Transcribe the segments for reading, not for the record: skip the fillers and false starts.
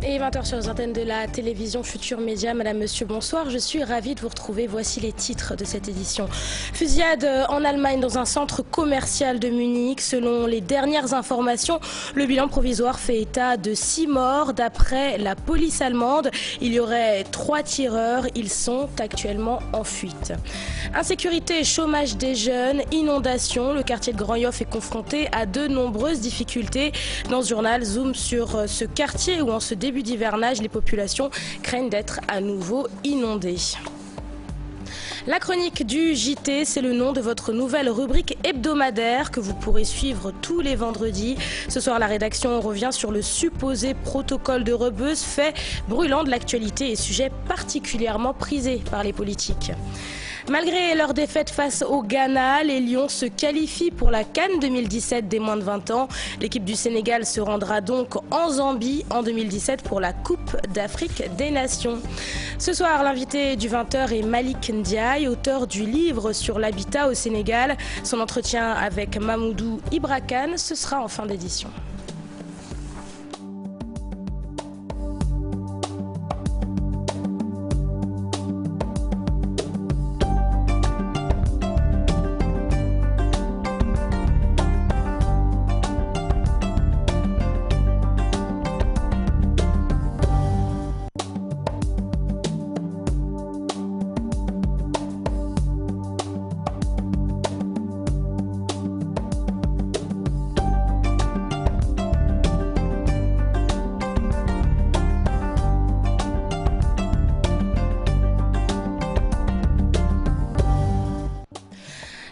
Et 20h sur les antennes de la télévision Futur Média. Madame, monsieur, bonsoir. Je suis ravie de vous retrouver. Voici les titres de cette édition. Fusillade en Allemagne dans un centre commercial de Munich. Selon les dernières informations, le bilan provisoire fait état de 6 morts. D'après la police allemande, il y aurait 3 tireurs. Ils sont actuellement en fuite. Insécurité, chômage des jeunes, inondations. Le quartier de Grand Yoff est confronté à de nombreuses difficultés. Dans ce journal, zoom sur ce quartier où en ce début d'hivernage, les populations craignent d'être à nouveau inondées. La chronique du JT, c'est le nom de votre nouvelle rubrique hebdomadaire que vous pourrez suivre tous les vendredis. Ce soir, la rédaction revient sur le supposé protocole de Rebeuss, fait brûlant de l'actualité et sujet particulièrement prisé par les politiques. Malgré leur défaite face au Ghana, les Lions se qualifient pour la CAN 2017 des moins de 20 ans. L'équipe du Sénégal se rendra donc en Zambie en 2017 pour la Coupe d'Afrique des Nations. Ce soir, l'invité du 20h est Malik Ndiaye, auteur du livre sur l'habitat au Sénégal. Son entretien avec Mamoudou Ibra Kane, ce sera en fin d'édition.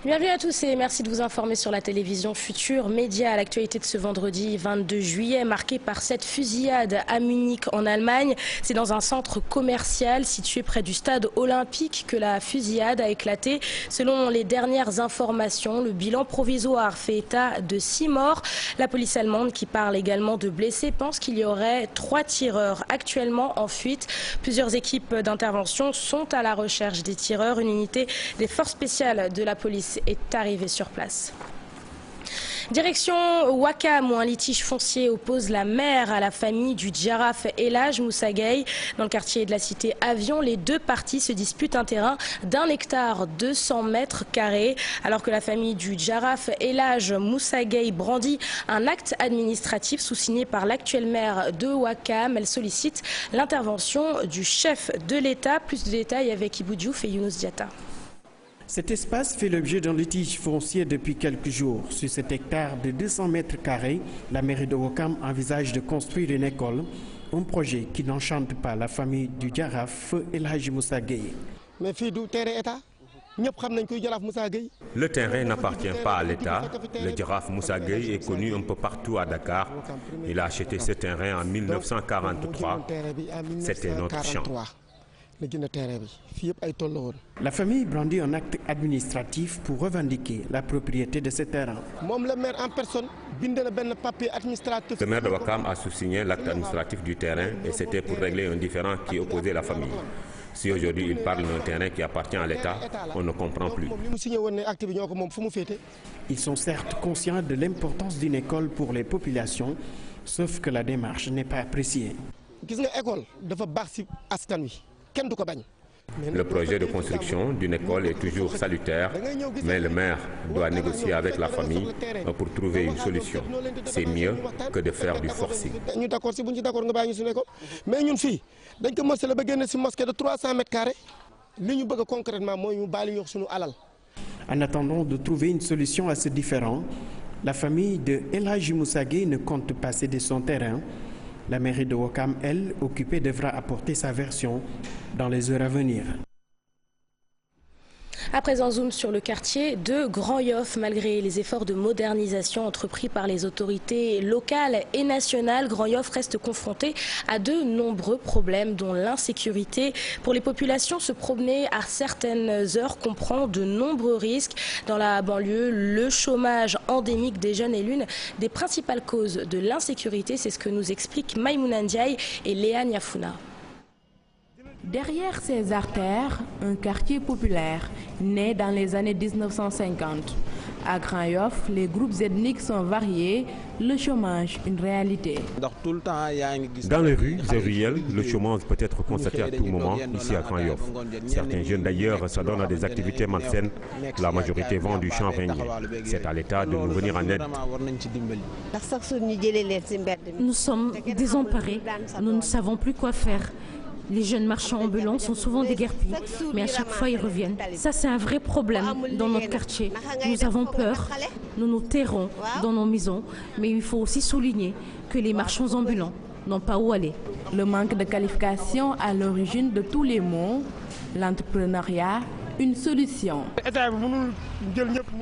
Bienvenue à tous et merci de vous informer sur la télévision Futur Média. L'actualité de ce vendredi 22 juillet marquée par cette fusillade à Munich en Allemagne. C'est dans un centre commercial situé près du stade olympique que la fusillade a éclaté. Selon les dernières informations, le bilan provisoire fait état de 6 morts. La police allemande, qui parle également de blessés, pense qu'il y aurait 3 tireurs actuellement en fuite. Plusieurs équipes d'intervention sont à la recherche des tireurs. Une unité des forces spéciales de la police est arrivé sur place. Direction Ouakam où un litige foncier oppose la mère à la famille du Djaraf Elhaj Moussa Gueye. Dans le quartier de la cité Avion, les deux parties se disputent un terrain d'1 hectare 200 mètres carrés. Alors que la famille du Djaraf Elhaj Moussa Gueye brandit un acte administratif sous-signé par l'actuel maire de Ouakam, elle sollicite l'intervention du chef de l'État. Plus de détails avec Ibou Diouf et Younous Diatta. Cet espace fait l'objet d'un litige foncier depuis quelques jours. Sur cet hectare de 200 mètres carrés, la mairie de Ouakam envisage de construire une école, un projet qui n'enchante pas la famille du Djaraf Elhaj Moussa Gueye. Le terrain n'appartient pas à l'État. Le Djaraf Moussa Gueye est connu un peu partout à Dakar. Il a acheté ce terrain en 1943. C'était notre champ. La famille brandit un acte administratif pour revendiquer la propriété de ce terrain. Le maire de Ouakam a sous-signé l'acte administratif du terrain et c'était pour régler un différend qui opposait la famille. Si aujourd'hui il parle d'un terrain qui appartient à l'État, on ne comprend plus. Ils sont certes conscients de l'importance d'une école pour les populations, sauf que la démarche n'est pas appréciée. Le projet de construction d'une école est toujours salutaire, mais le maire doit négocier avec la famille pour trouver une solution. C'est mieux que de faire du forcing. En attendant de trouver une solution à ce différend, la famille de Elhaj Moussa Gueye ne compte pas céder son terrain. La mairie de Ouakam, elle, occupée, devra apporter sa version dans les heures à venir. À présent, zoom sur le quartier de Grand Yoff. Malgré les efforts de modernisation entrepris par les autorités locales et nationales, Grand Yoff reste confronté à de nombreux problèmes, dont l'insécurité. Pour les populations, se promener à certaines heures comprend de nombreux risques. Dans la banlieue, le chômage endémique des jeunes est l'une des principales causes de l'insécurité. C'est ce que nous expliquent Maïmouna Ndiaye et Léa Niafouna. Derrière ces artères, un quartier populaire né dans les années 1950. À Grand Yoff, les groupes ethniques sont variés, le chômage une réalité. Dans les rues et ruelles, le chômage peut être constaté à tout moment ici à Grand Yoff. Certains jeunes d'ailleurs s'adonnent à des activités malsaines. La majorité vend du chanvre indien. C'est à l'État de nous venir en aide. Nous sommes désemparés, nous ne savons plus quoi faire. Les jeunes marchands ambulants sont souvent déguerpis, mais à chaque fois ils reviennent. Ça, c'est un vrai problème dans notre quartier. Nous avons peur, nous nous tairons dans nos maisons, mais il faut aussi souligner que les marchands ambulants n'ont pas où aller. Le manque de qualification à l'origine de tous les maux, l'entrepreneuriat, une solution.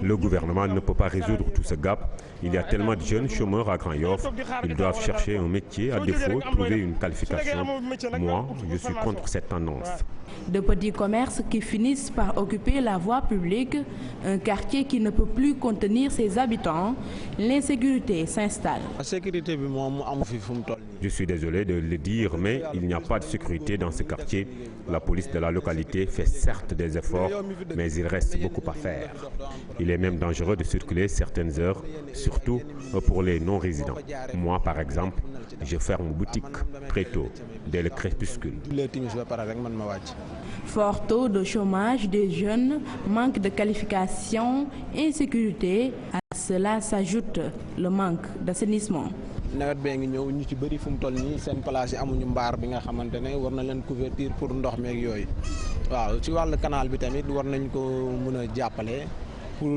Le gouvernement ne peut pas résoudre tout ce gap. Il y a tellement de jeunes chômeurs à Grand Yoff. Ils doivent chercher un métier, à défaut, trouver une qualification. Moi, je suis contre cette tendance. De petits commerces qui finissent par occuper la voie publique, un quartier qui ne peut plus contenir ses habitants, l'insécurité s'installe. Je suis désolé de le dire, mais il n'y a pas de sécurité dans ce quartier. La police de la localité fait certes des efforts, mais il reste beaucoup à faire. Il est même dangereux de circuler certaines heures, surtout pour les non-résidents. Moi, par exemple, je ferme boutique très tôt, dès le crépuscule. Fort taux de chômage des jeunes, manque de qualification, insécurité. À cela s'ajoute le manque d'assainissement. nawet bee ngi ñëw ñu ci bëri fu mu toll nii seen place yi amuñu mbaar bi nga xamante ne war na leen couverture pour ndox meeg yooyu waaw ci wàllu canal bi tamit war nañ ko mën a jàppale pour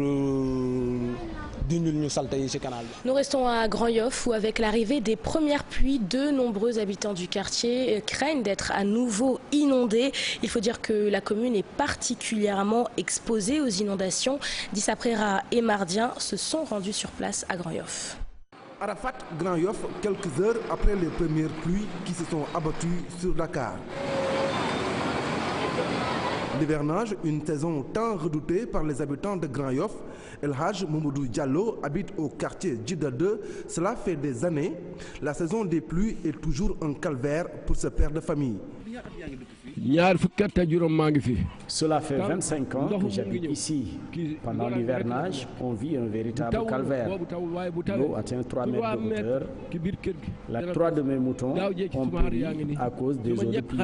dindul ñu salte yi ci canal bi. Nous restons à Grand Yoff où avec l'arrivée des premières pluies, de nombreux habitants du quartier craignent d'être à nouveau inondés. Il faut dire que la commune est particulièrement exposée aux inondations. Dissa Prera et Mardien se sont rendus sur place à Grand Yoff. Arafat, Grand Yoff, quelques heures après les premières pluies qui se sont abattues sur Dakar. L'hivernage, une saison tant redoutée par les habitants de Grand Yoff. El Hadj Mamadou Diallo habite au quartier Djidda 2. Cela fait des années. La saison des pluies est toujours un calvaire pour ce père de famille. Cela fait 25 ans que j'habite ici. Pendant l'hivernage, on vit un véritable calvaire. L'eau atteint 3 mètres de hauteur. La 3 de mes moutons ont péri à cause des eaux de pluie.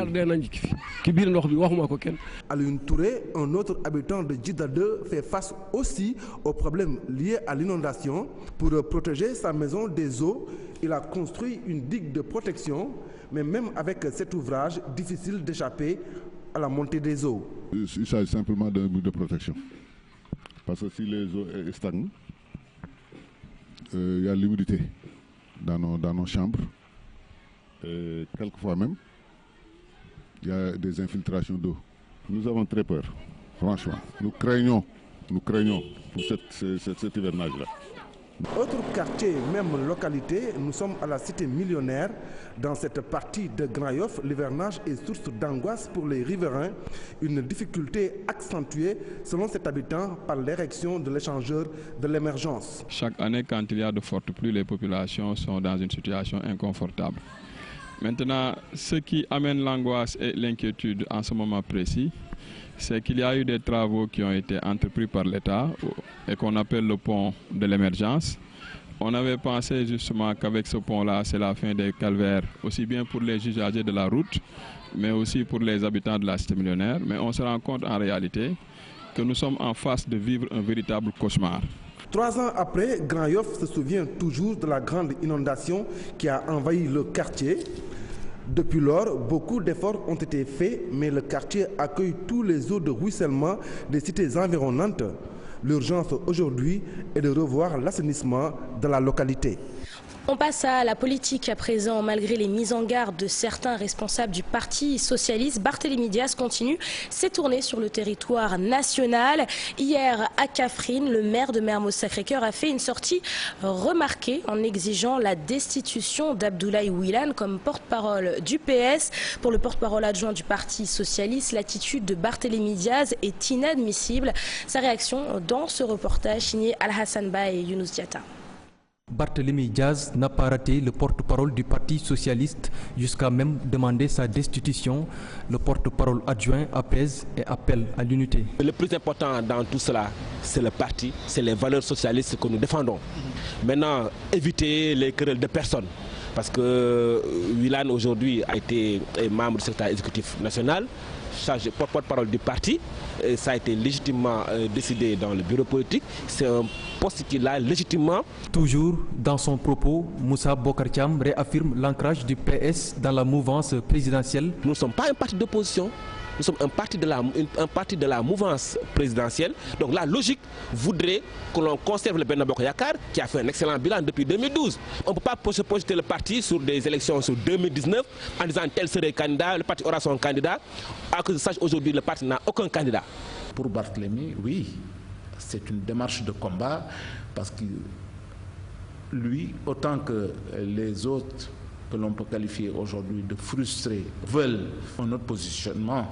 Alioune Touré, un autre habitant de Djidda 2, fait face aussi aux problèmes liés à l'inondation. Pour protéger sa maison des eaux, il a construit une digue de protection. Mais même avec cet ouvrage, difficile d'échapper à la montée des eaux. Il s'agit simplement d'un but de protection. Parce que si les eaux stagnent, il y a l'humidité dans nos chambres. Et quelquefois même, il y a des infiltrations d'eau. Nous avons très peur, franchement. Nous craignons pour cet hivernage-là. Autre quartier, même localité, nous sommes à la cité millionnaire. Dans cette partie de Grand Yoff, l'hivernage est source d'angoisse pour les riverains. Une difficulté accentuée, selon cet habitant, par l'érection de l'échangeur de l'émergence. Chaque année, quand il y a de fortes pluies, les populations sont dans une situation inconfortable. Maintenant, ce qui amène l'angoisse et l'inquiétude en ce moment précis, c'est qu'il y a eu des travaux qui ont été entrepris par l'État et qu'on appelle le pont de l'émergence. On avait pensé justement qu'avec ce pont-là, c'est la fin des calvaires, aussi bien pour les usagers de la route, mais aussi pour les habitants de la cité millionnaire. Mais on se rend compte en réalité que nous sommes en face de vivre un véritable cauchemar. 3 ans après, Grand Yoff se souvient toujours de la grande inondation qui a envahi le quartier. Depuis lors, beaucoup d'efforts ont été faits, mais le quartier accueille tous les eaux de ruissellement des cités environnantes. L'urgence aujourd'hui est de revoir l'assainissement de la localité. On passe à la politique à présent. Malgré les mises en garde de certains responsables du Parti socialiste, Barthélémy Dias continue ses tournées sur le territoire national. Hier, à Kaffrine, le maire de Mermoz-Sacré-Cœur a fait une sortie remarquée en exigeant la destitution d'Abdoulaye Wilane comme porte-parole du PS. Pour le porte-parole adjoint du Parti socialiste, l'attitude de Barthélémy Dias est inadmissible. Sa réaction dans ce reportage signé Al-Hassan Ba et Younous Diatta. Barthélémy Diaz n'a pas raté le porte-parole du Parti socialiste jusqu'à même demander sa destitution. Le porte-parole adjoint apaise et appelle à l'unité. Le plus important dans tout cela, c'est le parti, c'est les valeurs socialistes que nous défendons. Maintenant, éviter les querelles de personnes. Parce que Wilane aujourd'hui a été membre du secrétaire exécutif national, chargé porte-parole du parti. Et ça a été légitimement décidé dans le bureau politique. C'est un poste qu'il a légitimement. Toujours dans son propos, Moussa Bocar Thiam réaffirme l'ancrage du PS dans la mouvance présidentielle. Nous ne sommes pas un parti d'opposition. Nous sommes un parti de la mouvance présidentielle. Donc la logique voudrait que l'on conserve le Benno Bokk Yakaar qui a fait un excellent bilan depuis 2012. On ne peut pas projeter le parti sur des élections sur 2019 en disant tel serait candidat, le parti aura son candidat. À que je sache aujourd'hui, le parti n'a aucun candidat. Pour Barthélémy, oui, c'est une démarche de combat parce que lui, autant que les autres que l'on peut qualifier aujourd'hui de frustrés, veulent un autre positionnement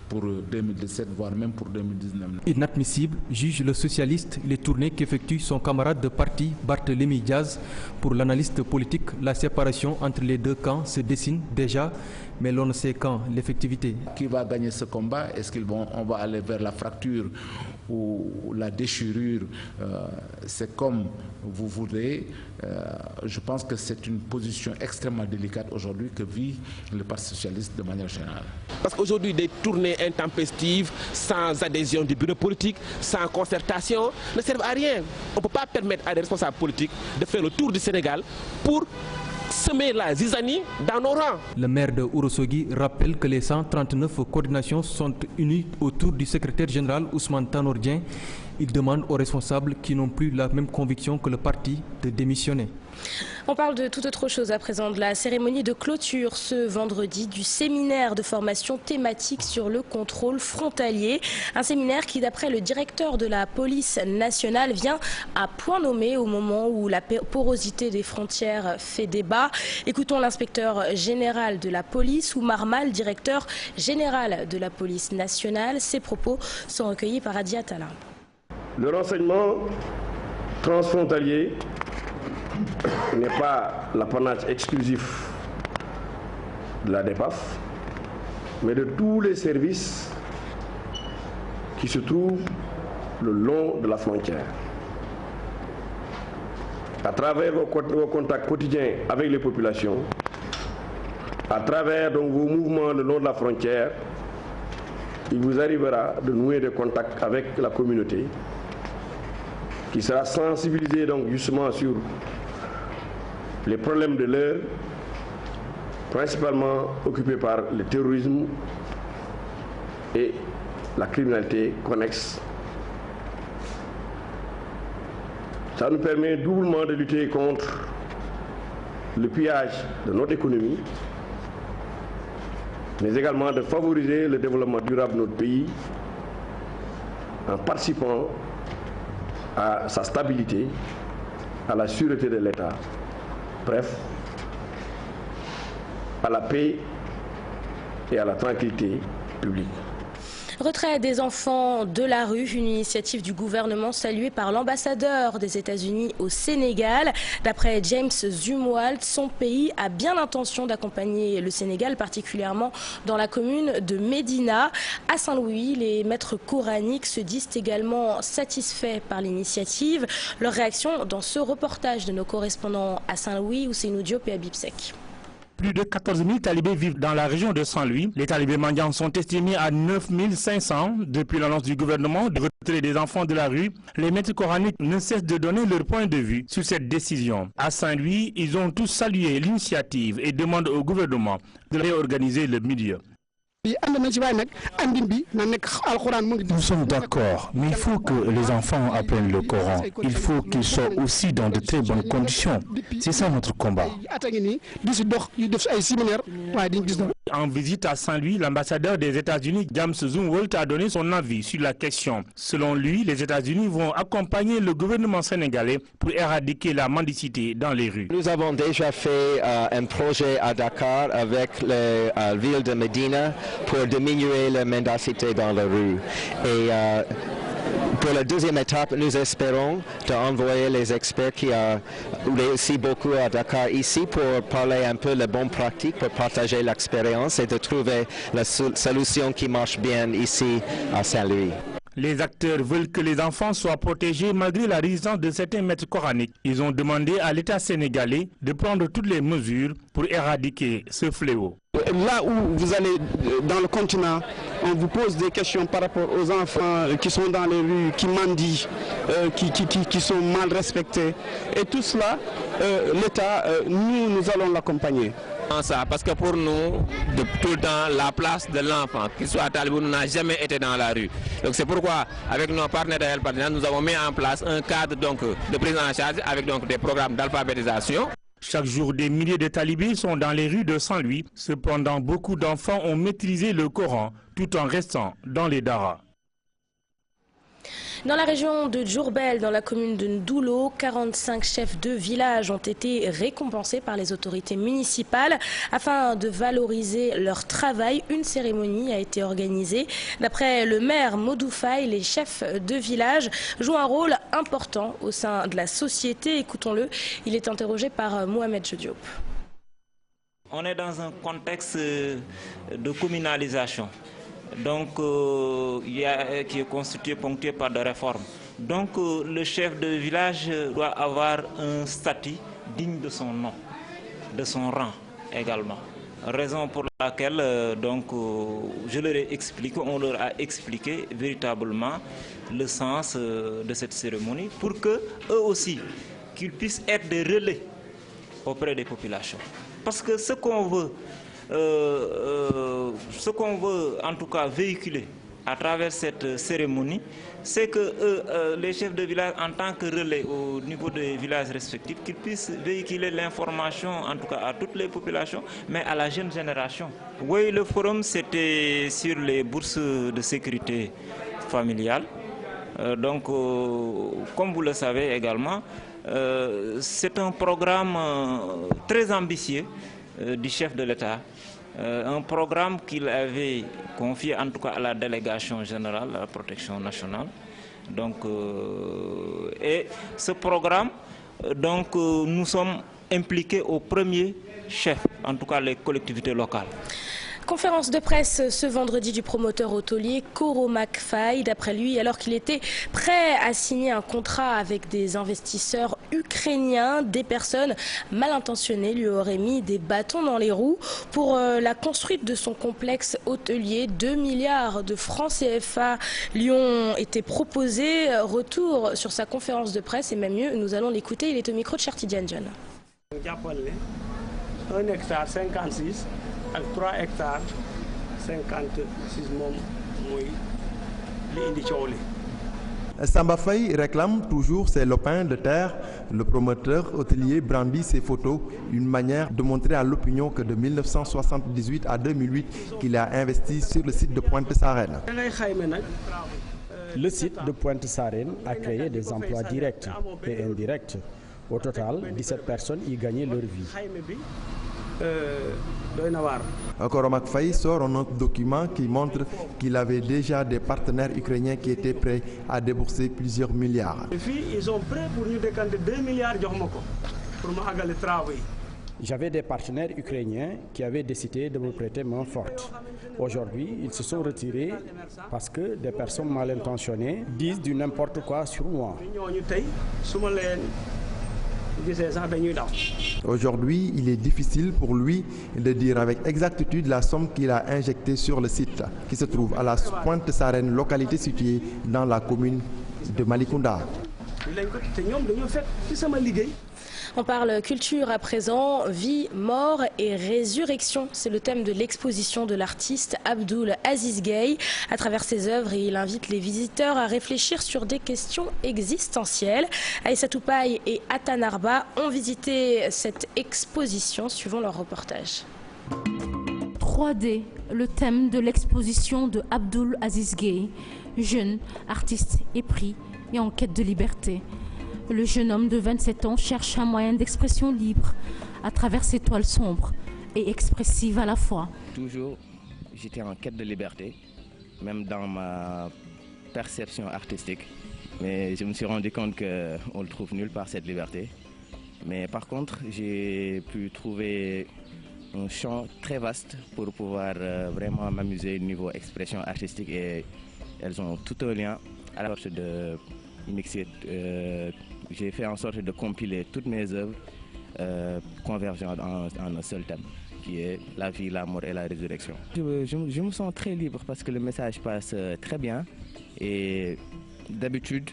pour 2017, voire même pour 2019. Inadmissible, juge le socialiste, les tournées qu'effectue son camarade de parti Barthélémy Diaz. Pour l'analyste politique, la séparation entre les deux camps se dessine déjà, mais l'on ne sait quand l'effectivité. Qui va gagner ce combat? Est-ce qu'on va aller vers la fracture ou la déchirure? C'est comme vous voudrez. Je pense que c'est une position extrêmement délicate aujourd'hui que vit le Parti socialiste de manière générale. Parce qu'aujourd'hui, des tournées intempestives, sans adhésion du bureau politique, sans concertation, ne servent à rien. On ne peut pas permettre à des responsables politiques de faire le tour du Sénégal pour semer la zizanie dans nos rangs. Le maire de Ourossogui rappelle que les 139 coordinations sont unies autour du secrétaire général Ousmane Tanor Dieng. Il demande aux responsables qui n'ont plus la même conviction que le parti de démissionner. On parle de toute autre chose à présent, de la cérémonie de clôture ce vendredi du séminaire de formation thématique sur le contrôle frontalier. Un séminaire qui, d'après le directeur de la police nationale, vient à point nommé au moment où la porosité des frontières fait débat. Écoutons l'inspecteur général de la police, Oumar Mal, directeur général de la police nationale. Ses propos sont recueillis par Adi Atala. Le renseignement transfrontalier n'est pas l'apanage exclusif de la DEPAF, mais de tous les services qui se trouvent le long de la frontière. À travers vos contacts quotidiens avec les populations, à travers donc vos mouvements le long de la frontière, il vous arrivera de nouer des contacts avec la communauté qui sera sensibilisée donc justement sur les problèmes de l'heure, principalement occupés par le terrorisme et la criminalité connexe. Ça nous permet doublement de lutter contre le pillage de notre économie, mais également de favoriser le développement durable de notre pays en participant à sa stabilité, à la sûreté de l'État, bref, à la paix et à la tranquillité publique. Retrait des enfants de la rue, une initiative du gouvernement saluée par l'ambassadeur des États-Unis au Sénégal. D'après James Zumwalt, son pays a bien l'intention d'accompagner le Sénégal, particulièrement dans la commune de Médina. À Saint-Louis, les maîtres coraniques se disent également satisfaits par l'initiative. Leur réaction dans ce reportage de nos correspondants à Saint-Louis, Ousseynou Diop et Habib Sek. Plus de 14 000 talibés vivent dans la région de Saint-Louis. Les talibés mendiants sont estimés à 9 500. Depuis l'annonce du gouvernement de retrait des enfants de la rue, les maîtres coraniques ne cessent de donner leur point de vue sur cette décision. À Saint-Louis, ils ont tous salué l'initiative et demandent au gouvernement de réorganiser le milieu. Nous sommes d'accord, mais il faut que les enfants apprennent le Coran. Il faut qu'ils soient aussi dans de très bonnes conditions. C'est ça notre combat. En visite à Saint-Louis, l'ambassadeur des États-Unis, James Zumwalt, a donné son avis sur la question. Selon lui, les États-Unis vont accompagner le gouvernement sénégalais pour éradiquer la mendicité dans les rues. Nous avons déjà fait un projet à Dakar avec la ville de Médina pour diminuer la mendicité dans la rue. Et Pour la deuxième étape, nous espérons d'envoyer les experts qui ont aussi beaucoup à Dakar ici pour parler un peu les bonnes pratiques, pour partager l'expérience et de trouver la solution qui marche bien ici à Saint-Louis. Les acteurs veulent que les enfants soient protégés malgré la résistance de certains maîtres coraniques. Ils ont demandé à l'État sénégalais de prendre toutes les mesures pour éradiquer ce fléau. Là où vous allez dans le continent, on vous pose des questions par rapport aux enfants qui sont dans les rues, qui mendient, qui sont mal respectés. Et tout cela, l'État, nous allons l'accompagner. Ça, parce que pour nous, de tout le temps, la place de l'enfant, qu'il soit talibou, n'a jamais été dans la rue. Donc c'est pourquoi, avec nos partenaires de Help Partner, nous avons mis en place un cadre donc, de prise en charge avec donc, des programmes d'alphabétisation. Chaque jour, des milliers de talibés sont dans les rues de Saint-Louis. Cependant, beaucoup d'enfants ont maîtrisé le Coran tout en restant dans les daras. Dans la région de Diourbel, dans la commune de Ndoulo, 45 chefs de village ont été récompensés par les autorités municipales. Afin de valoriser leur travail, une cérémonie a été organisée. D'après le maire Modou Faye, les chefs de village jouent un rôle important au sein de la société. Écoutons-le, il est interrogé par Mohamed Diop. On est dans un contexte de communalisation. Donc, qui est constitué, ponctué par des réformes. Donc, le chef de village doit avoir un statut digne de son nom, de son rang également. Raison pour laquelle, je leur ai expliqué, on leur a expliqué véritablement le sens de cette cérémonie pour que eux aussi, qu'ils puissent être des relais auprès des populations. Parce que ce qu'on veut en tout cas véhiculer à travers cette cérémonie, c'est que les chefs de village, en tant que relais au niveau des villages respectifs, qu'ils puissent véhiculer l'information, en tout cas à toutes les populations, mais à la jeune génération. Oui, le forum, c'était sur les bourses de sécurité familiale. Donc, comme vous le savez également, c'est un programme très ambitieux du chef de l'État. Un programme qu'il avait confié en tout cas à la délégation générale à la protection nationale. Donc, et ce programme, nous sommes impliqués au premier chef, en tout cas les collectivités locales. Conférence de presse ce vendredi du promoteur hôtelier Koro Makfaï. D'après lui, alors qu'il était prêt à signer un contrat avec des investisseurs ukrainiens, des personnes mal intentionnées lui auraient mis des bâtons dans les roues. Pour la construite de son complexe hôtelier, 2 milliards de francs CFA lui ont été proposés. Retour sur sa conférence de presse et même mieux, nous allons l'écouter. Il est au micro de Chartidiane John. 1 hectare 56. Avec 3 hectares 56 moom mooy li indi coow li. Samba Faye réclame toujours ses lopins de terre. Le promoteur hôtelier brandit ses photos, une manière de montrer à l'opinion que de 1978 à 2008 qu'il a investi sur le site de Pointe-Sarène. Le site de Pointe-Sarène a créé des emplois directs et indirects. Au total, 17 personnes y gagnaient leur vie. Koro Makfaï sort un autre document qui montre qu'il avait déjà des partenaires ukrainiens qui étaient prêts à débourser plusieurs milliards. Ils sont prêts pour nous décanter 2 milliards pour les travaux. J'avais des partenaires ukrainiens qui avaient décidé de me prêter main forte. Aujourd'hui, ils se sont retirés parce que des personnes mal intentionnées disent du n'importe quoi sur moi. Aujourd'hui, il est difficile pour lui de dire avec exactitude la somme qu'il a injectée sur le site qui se trouve à la Pointe-Sarène, localité située dans la commune de Malicounda. On parle culture à présent, vie, mort et résurrection. C'est le thème de l'exposition de l'artiste Abdoul Aziz Gueye. À travers ses œuvres, il invite les visiteurs à réfléchir sur des questions existentielles. Aïssatou Paye et Atanarba ont visité cette exposition. Suivant leur reportage. 3D, le thème de l'exposition de Abdoul Aziz Gueye, jeune, artiste épris et en quête de liberté. Le jeune homme de 27 ans cherche un moyen d'expression libre à travers ses toiles sombres et expressives à la fois. Toujours, j'étais en quête de liberté, même dans ma perception artistique. Mais je me suis rendu compte qu'on ne le trouve nulle part, cette liberté. Mais par contre, j'ai pu trouver un champ très vaste pour pouvoir vraiment m'amuser au niveau expression artistique. Et elles ont tout un lien à la sorte de mixer. J'ai fait en sorte de compiler toutes mes œuvres convergeant en un seul thème, qui est la vie, la mort et la résurrection. Je me sens très libre parce que le message passe très bien. Et d'habitude,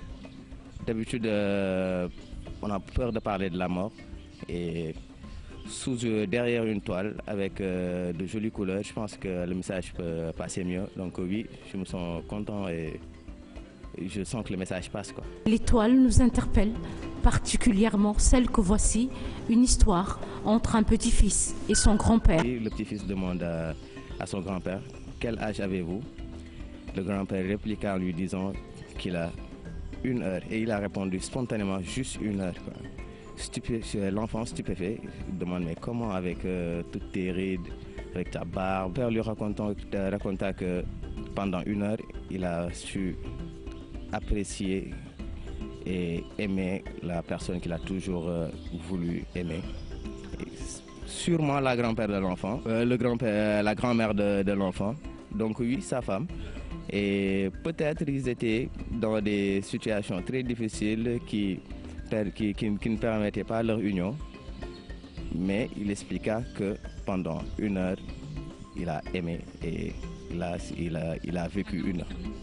on a peur de parler de la mort. Et derrière une toile avec de jolies couleurs, je pense que le message peut passer mieux. Donc oui, je me sens content et je sens que le message passe, quoi. Les toiles nous interpellent, particulièrement celle que voici, une histoire entre un petit-fils et son grand-père. Le petit-fils demande à son grand-père, quel âge avez-vous? Le grand-père réplique en lui disant qu'il a 1 heure et il a répondu spontanément juste 1 heure, quoi. L'enfant stupéfait, il demande mais comment avec toutes tes rides, avec ta barbe? Le père lui raconta que pendant 1 heure, il a su apprécier et aimer la personne qu'il a toujours voulu aimer. Et sûrement la grand-mère de l'enfant, la grand-mère de l'enfant, donc oui, sa femme. Et peut-être ils étaient dans des situations très difficiles qui ne permettaient pas leur union, mais il expliqua que pendant 1 heure, il a aimé et il a vécu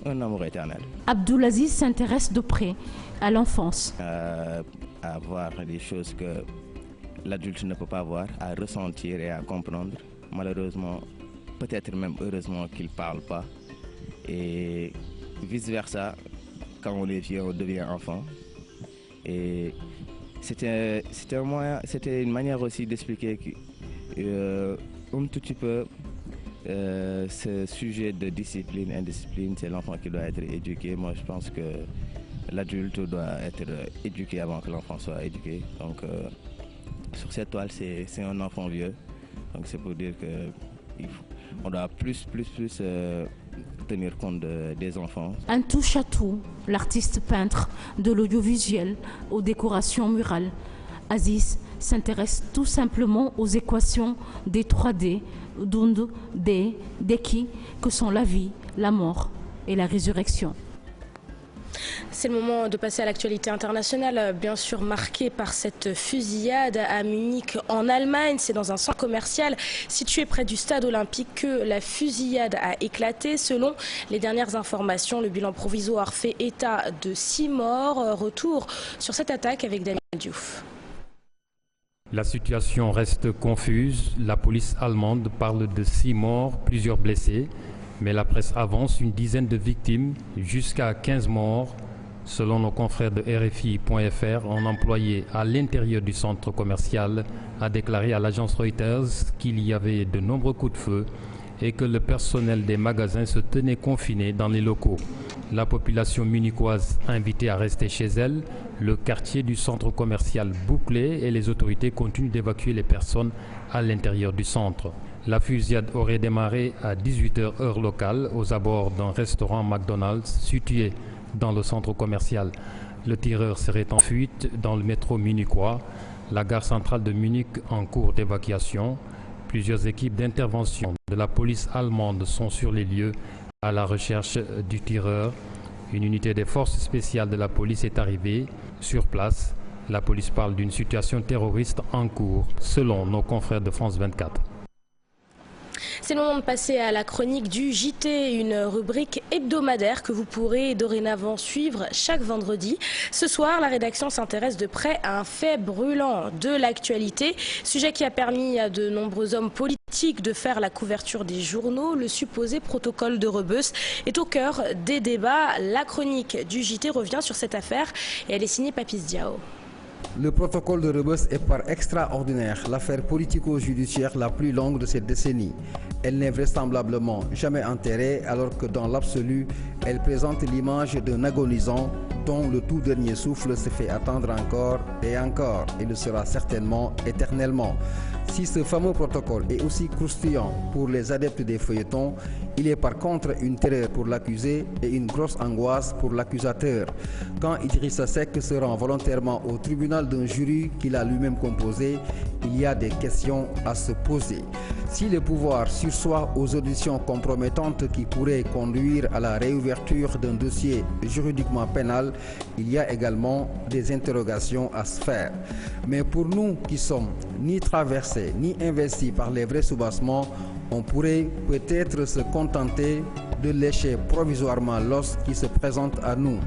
un amour éternel. Abdoulaziz s'intéresse de près à l'enfance. À voir des choses que l'adulte ne peut pas voir, à ressentir et à comprendre. Malheureusement, peut-être même heureusement qu'il ne parle pas. Et vice-versa, quand on est vieux, on devient enfant. Et c'était une manière aussi d'expliquer un tout petit peu ce sujet de discipline, indiscipline, c'est l'enfant qui doit être éduqué. Moi, je pense que l'adulte doit être éduqué avant que l'enfant soit éduqué. Donc, sur cette toile, c'est un enfant vieux. Donc, c'est pour dire qu'on doit plus tenir compte des enfants. Un touche-à-tout, l'artiste peintre de l'audiovisuel aux décorations murales. Aziz s'intéresse tout simplement aux équations des 3D, d'Und, d'Eki, que sont la vie, la mort et la résurrection. C'est le moment de passer à l'actualité internationale, bien sûr marquée par cette fusillade à Munich en Allemagne. C'est dans un centre commercial situé près du stade olympique que la fusillade a éclaté. Selon les dernières informations, le bilan provisoire fait état de 6 morts. Retour sur cette attaque avec Daniel Diouf. La situation reste confuse. La police allemande parle de 6 morts, plusieurs blessés. Mais la presse avance une dizaine de victimes, jusqu'à 15 morts. Selon nos confrères de RFI.fr, un employé à l'intérieur du centre commercial a déclaré à l'agence Reuters qu'il y avait de nombreux coups de feu et que le personnel des magasins se tenait confiné dans les locaux. La population munichoise invitée à rester chez elle, le quartier du centre commercial bouclé et les autorités continuent d'évacuer les personnes à l'intérieur du centre. La fusillade aurait démarré à 18h heure locale aux abords d'un restaurant McDonald's situé dans le centre commercial. Le tireur serait en fuite dans le métro munichois, la gare centrale de Munich en cours d'évacuation. Plusieurs équipes d'intervention de la police allemande sont sur les lieux à la recherche du tireur. Une unité des forces spéciales de la police est arrivée sur place. La police parle d'une situation terroriste en cours, selon nos confrères de France 24. C'est le moment de passer à la chronique du JT, une rubrique hebdomadaire que vous pourrez dorénavant suivre chaque vendredi. Ce soir, la rédaction s'intéresse de près à un fait brûlant de l'actualité, sujet qui a permis à de nombreux hommes politiques de faire la couverture des journaux. Le supposé protocole de Rebus est au cœur des débats. La chronique du JT revient sur cette affaire et elle est signée Papis Diao. Le protocole de Rebus est par extraordinaire l'affaire politico-judiciaire la plus longue de cette décennie. Elle n'est vraisemblablement jamais enterrée alors que dans l'absolu, elle présente l'image d'un agonisant dont le tout dernier souffle se fait attendre encore et encore et le sera certainement éternellement. Si ce fameux protocole est aussi croustillant pour les adeptes des feuilletons, il est par contre une terreur pour l'accusé et une grosse angoisse pour l'accusateur. Quand Idrissa Seck se rend volontairement au tribunal d'un jury qu'il a lui-même composé, il y a des questions à se poser. Si le pouvoir sursoit aux auditions compromettantes qui pourraient conduire à la réouverture d'un dossier juridiquement pénal, il y a également des interrogations à se faire. Mais pour nous qui sommes ni traversés ni investis par les vrais soubassements, on pourrait peut-être se contenter de lécher provisoirement l'os qui se présente à nous.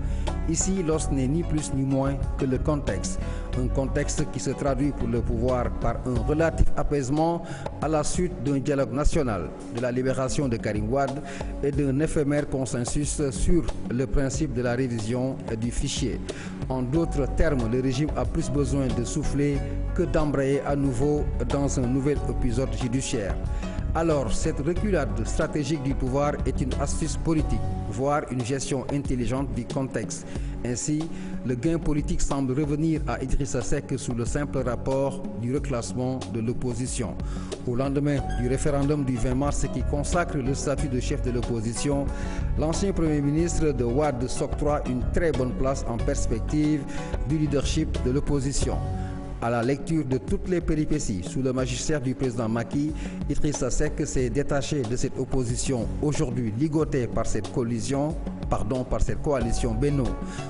Ici, l'os n'est ni plus ni moins que le contexte. Un contexte qui se traduit pour le pouvoir par un relatif apaisement à la suite d'un dialogue national, de la libération de Karim Wade et d'un éphémère consensus sur le principe de la révision du fichier. En d'autres termes, le régime a plus besoin de souffler que d'embrayer à nouveau dans un nouvel épisode judiciaire. Alors, cette reculade stratégique du pouvoir est une astuce politique, voire une gestion intelligente du contexte. Ainsi, le gain politique semble revenir à Idrissa Seck sous le simple rapport du reclassement de l'opposition. Au lendemain du référendum du 20 mars qui consacre le statut de chef de l'opposition, l'ancien Premier ministre de Wade s'octroie une très bonne place en perspective du leadership de l'opposition. À la lecture de toutes les péripéties sous le magistère du président Macky, Idrissa Seck s'est détaché de cette opposition aujourd'hui ligotée par cette coalition Benno,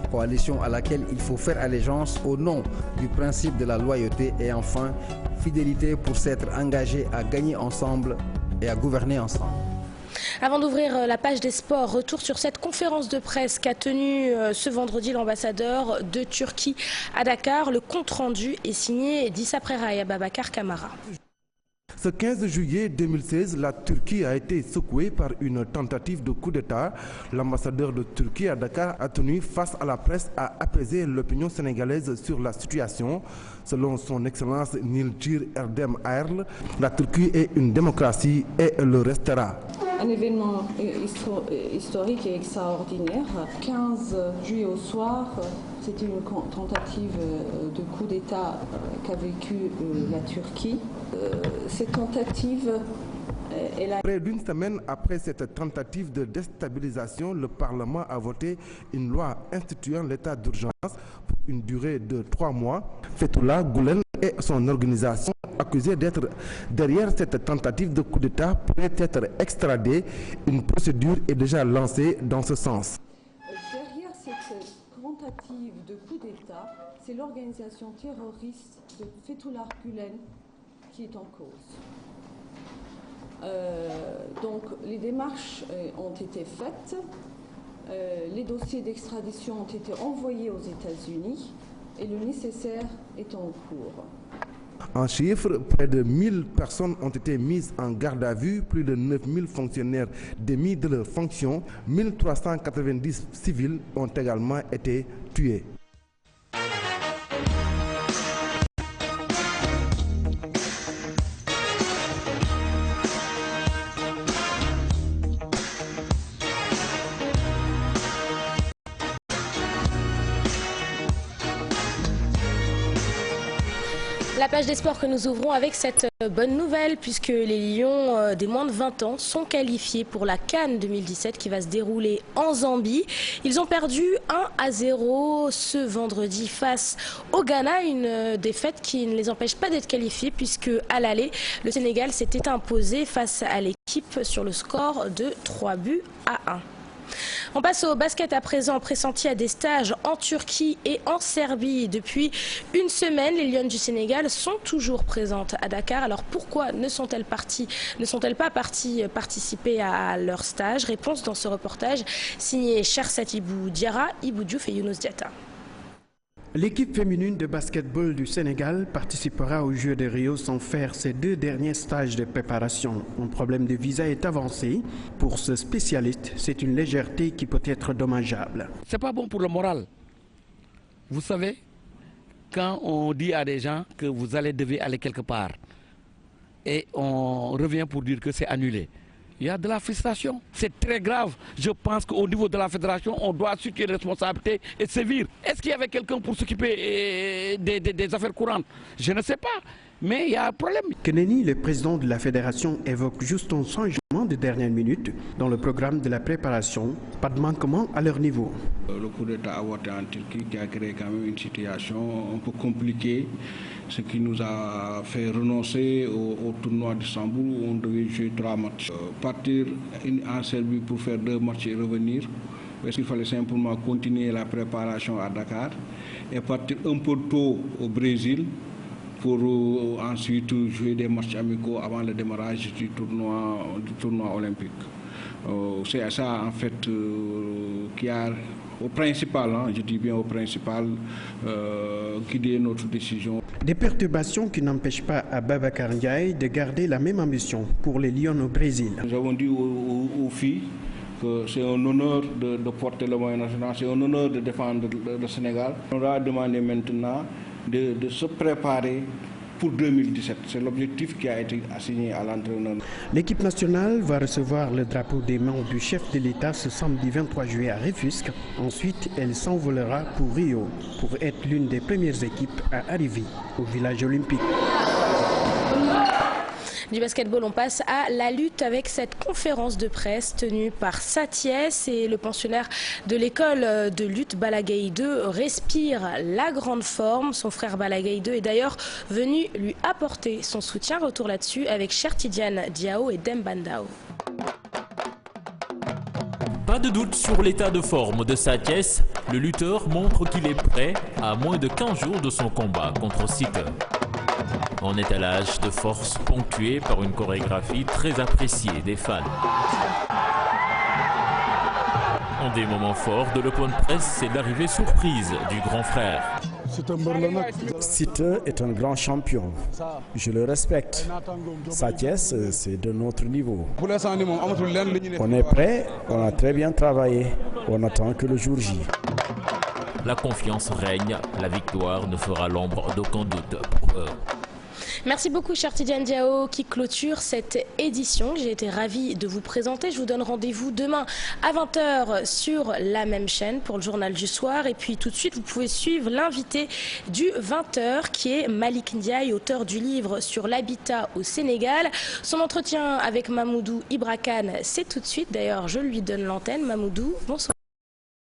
coalition à laquelle il faut faire allégeance au nom du principe de la loyauté et enfin fidélité pour s'être engagé à gagner ensemble et à gouverner ensemble. Avant d'ouvrir la page des sports, retour sur cette conférence de presse qu'a tenue ce vendredi l'ambassadeur de Turquie à Dakar. Le compte-rendu est signé d'Issa Prera et Ababacar Kamara. Ce 15 juillet 2016, la Turquie a été secouée par une tentative de coup d'État. L'ambassadeur de Turquie à Dakar a tenu face à la presse à apaiser l'opinion sénégalaise sur la situation. Selon son Excellence Nilcir Erdem Erl, la Turquie est une démocratie et elle le restera. Un événement historique et extraordinaire. 15 juillet au soir, c'était une tentative de coup d'État qu'a vécu la Turquie. Cette tentative, Près d'une semaine après cette tentative de déstabilisation, le Parlement a voté une loi instituant l'état d'urgence pour une durée de 3 mois. Fethullah Gülen et son organisation, accusés d'être derrière cette tentative de coup d'État, pourraient être extradés. Une procédure est déjà lancée dans ce sens. Derrière cette tentative de coup d'État, c'est l'organisation terroriste de Fethullah Gülen qui est en cause. Donc les démarches ont été faites, les dossiers d'extradition ont été envoyés aux États-Unis et le nécessaire est en cours. En chiffres, près de 1000 personnes ont été mises en garde à vue, plus de 9000 fonctionnaires démis de leurs fonctions, 1390 civils ont également été tués. La page des sports que nous ouvrons avec cette bonne nouvelle puisque les Lions des moins de 20 ans sont qualifiés pour la CAN 2017 qui va se dérouler en Zambie. Ils ont perdu 1-0 ce vendredi face au Ghana, une défaite qui ne les empêche pas d'être qualifiés puisque à l'aller, le Sénégal s'était imposé face à l'équipe sur le score de 3-1. On passe au basket à présent, pressenti à des stages en Turquie et en Serbie. Depuis une semaine, les Lions du Sénégal sont toujours présentes à Dakar. Alors pourquoi ne sont-elles pas parties participer à leur stage? Réponse dans ce reportage signé Chersat Ibou Diarra, Ibou Diouf et Younous Diatta. L'équipe féminine de basketball du Sénégal participera aux Jeux de Rio sans faire ses 2 derniers stages de préparation. Un problème de visa est avancé. Pour ce spécialiste, c'est une légèreté qui peut être dommageable. C'est pas bon pour le moral. Vous savez, quand on dit à des gens que vous devez aller quelque part et on revient pour dire que c'est annulé, il y a de la frustration. C'est très grave. Je pense qu'au niveau de la fédération, on doit assumer les responsabilités et sévir. Est-ce qu'il y avait quelqu'un pour s'occuper des affaires courantes? Je ne sais pas. Mais il y a un problème. Keneni, le président de la fédération, évoque juste un changement de dernière minute dans le programme de la préparation. Pas de manquement à leur niveau. Le coup d'État avorté en Turquie qui a créé quand même une situation un peu compliquée, ce qui nous a fait renoncer au tournoi d'Istanbul où on devait jouer 3 matchs. Partir en Serbie pour faire 2 matchs et revenir. Parce qu'il fallait simplement continuer la préparation à Dakar et partir un peu tôt au Brésil pour ensuite jouer des matchs amicaux avant le démarrage du tournoi olympique. C'est ça en fait qui a au principal, je dis bien au principal, guidé notre décision. Des perturbations qui n'empêchent pas à Babacar Ndiaye de garder la même ambition pour les Lions au Brésil. Nous avons dit aux filles que c'est un honneur de porter le moyen national, c'est un honneur de défendre le Sénégal. On va demander maintenant de se préparer pour 2017. C'est l'objectif qui a été assigné à l'entraîneur. L'équipe nationale va recevoir le drapeau des mains du chef de l'État ce samedi 23 juillet à Rufisque. Ensuite, elle s'envolera pour Rio pour être l'une des premières équipes à arriver au village olympique. Du basketball, on passe à la lutte avec cette conférence de presse tenue par Satiès et le pensionnaire de l'école de lutte Balagaï 2 respire la grande forme. Son frère Balagaï 2 est d'ailleurs venu lui apporter son soutien. Retour là-dessus avec Chertidiane Diao et Dembandao. Pas de doute sur l'état de forme de Satiès. Le lutteur montre qu'il est prêt à moins de 15 jours de son combat contre Seeker. En étalage de force ponctué par une chorégraphie très appréciée des fans. Un des moments forts de l'open press, c'est l'arrivée surprise du grand frère. Seeker est un grand champion. Je le respecte. Satiès, c'est de notre niveau. On est prêt, on a très bien travaillé. On attend que le jour J. La confiance règne, la victoire ne fera l'ombre d'aucun doute pour eux. Merci beaucoup Chertidiane Diao qui clôture cette édition. J'ai été ravie de vous présenter. Je vous donne rendez-vous demain à 20h sur la même chaîne pour le journal du soir. Et puis tout de suite, vous pouvez suivre l'invité du 20h qui est Malik Ndiaye, auteur du livre sur l'habitat au Sénégal. Son entretien avec Mamoudou Ibra Kane, c'est tout de suite. D'ailleurs, je lui donne l'antenne. Mamoudou, bonsoir.